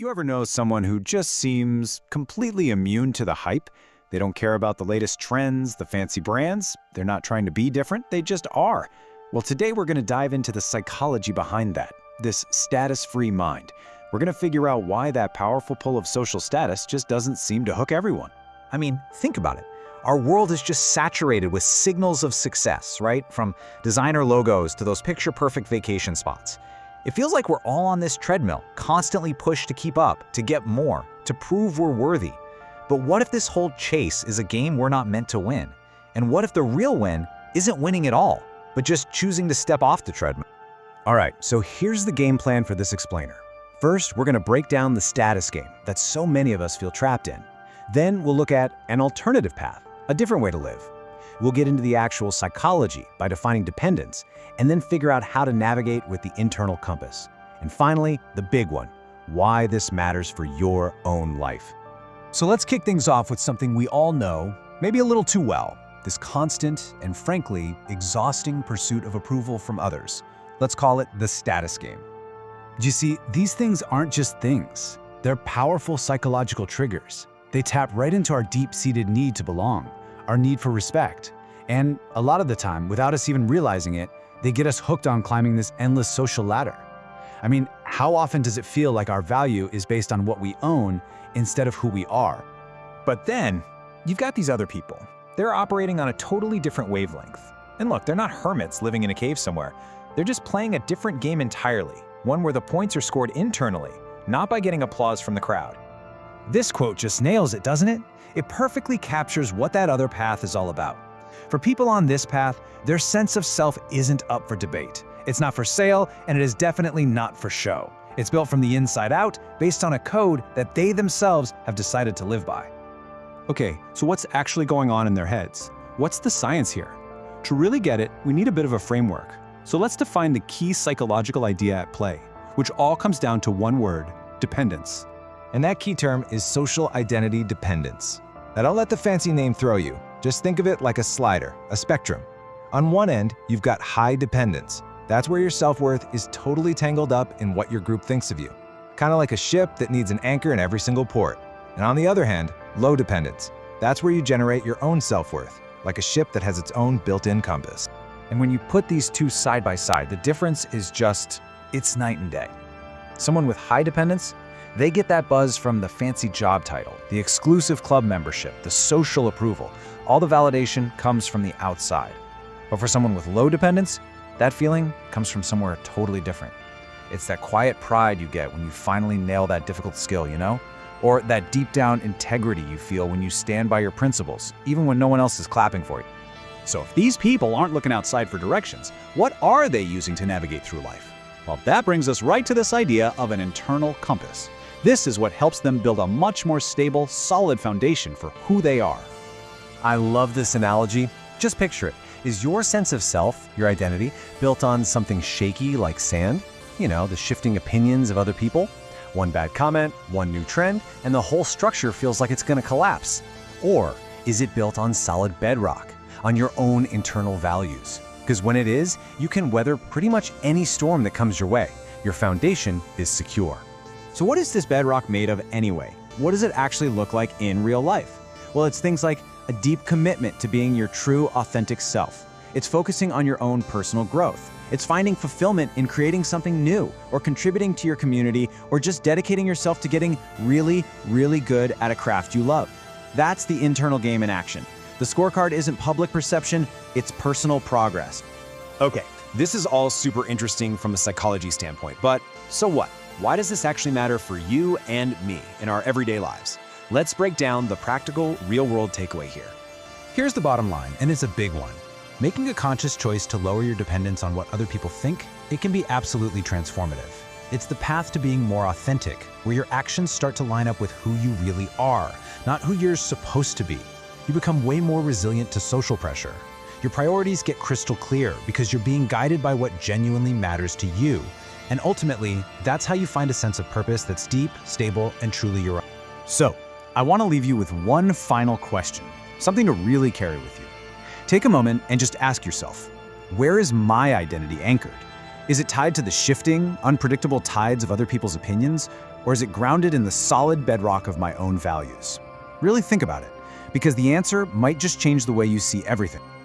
You ever know someone who just seems completely immune to the hype? They don't care about the latest trends, the fancy brands. They're not trying to be different, they just are. Well, today we're going to dive into the psychology behind that, this status-free mind. We're going to figure out why that powerful pull of social status just doesn't seem to hook everyone. I mean, think about it. Our world is just saturated with signals of success, right? From designer logos to those picture-perfect vacation spots. It feels like we're all on this treadmill, constantly pushed to keep up, to get more, to prove we're worthy. But what if this whole chase is a game we're not meant to win? And what if the real win isn't winning at all, but just choosing to step off the treadmill? All right, so here's the game plan for this explainer. First, we're going to break down the status game that so many of us feel trapped in. Then we'll look at an alternative path, a different way to live. We'll get into the actual psychology by defining dependence, and then figure out how to navigate with the internal compass. And finally, the big one, why this matters for your own life. So let's kick things off with something we all know, maybe a little too well, this constant and frankly, exhausting pursuit of approval from others. Let's call it the status game. You see, these things aren't just things. They're powerful psychological triggers. They tap right into our deep-seated need to belong, our need for respect. And a lot of the time, without us even realizing it, they get us hooked on climbing this endless social ladder. I mean, how often does it feel like our value is based on what we own instead of who we are? But then, you've got these other people. They're operating on a totally different wavelength. And look, they're not hermits living in a cave somewhere. They're just playing a different game entirely, one where the points are scored internally, not by getting applause from the crowd. This quote just nails it, doesn't it? It perfectly captures what that other path is all about. For people on this path, their sense of self isn't up for debate. It's not for sale, and it is definitely not for show. It's built from the inside out, based on a code that they themselves have decided to live by. Okay, so what's actually going on in their heads? What's the science here? To really get it, we need a bit of a framework. So let's define the key psychological idea at play, which all comes down to one word: dependence. And that key term is social identity dependence. Now don't let the fancy name throw you. Just think of it like a slider, a spectrum. On one end, you've got high dependence. That's where your self-worth is totally tangled up in what your group thinks of you. Kind of like a ship that needs an anchor in every single port. And on the other hand, low dependence. That's where you generate your own self-worth, like a ship that has its own built-in compass. And when you put these two side by side, the difference is it's night and day. Someone with high dependence, they get that buzz from the fancy job title, the exclusive club membership, the social approval. All the validation comes from the outside. But for someone with low dependence, that feeling comes from somewhere totally different. It's that quiet pride you get when you finally nail that difficult skill, you know? Or that deep down integrity you feel when you stand by your principles, even when no one else is clapping for you. So if these people aren't looking outside for directions, what are they using to navigate through life? Well, that brings us right to this idea of an internal compass. This is what helps them build a much more stable, solid foundation for who they are. I love this analogy. Just picture it. Is your sense of self, your identity, built on something shaky like sand? You know, the shifting opinions of other people? One bad comment, one new trend, and the whole structure feels like it's going to collapse. Or is it built on solid bedrock, on your own internal values? Because when it is, you can weather pretty much any storm that comes your way. Your foundation is secure. So what is this bedrock made of anyway? What does it actually look like in real life? Well, it's things like a deep commitment to being your true, authentic self. It's focusing on your own personal growth. It's finding fulfillment in creating something new, or contributing to your community, or just dedicating yourself to getting really, really good at a craft you love. That's the internal game in action. The scorecard isn't public perception, it's personal progress. Okay, this is all super interesting from a psychology standpoint, but so what? Why does this actually matter for you and me in our everyday lives? Let's break down the practical, real-world takeaway here. Here's the bottom line, and it's a big one. Making a conscious choice to lower your dependence on what other people think, it can be absolutely transformative. It's the path to being more authentic, where your actions start to line up with who you really are, not who you're supposed to be. You become way more resilient to social pressure. Your priorities get crystal clear because you're being guided by what genuinely matters to you. And ultimately, that's how you find a sense of purpose that's deep, stable, and truly your own. So, I want to leave you with one final question, something to really carry with you. Take a moment and just ask yourself, where is my identity anchored? Is it tied to the shifting, unpredictable tides of other people's opinions? Or is it grounded in the solid bedrock of my own values? Really think about it, because the answer might just change the way you see everything.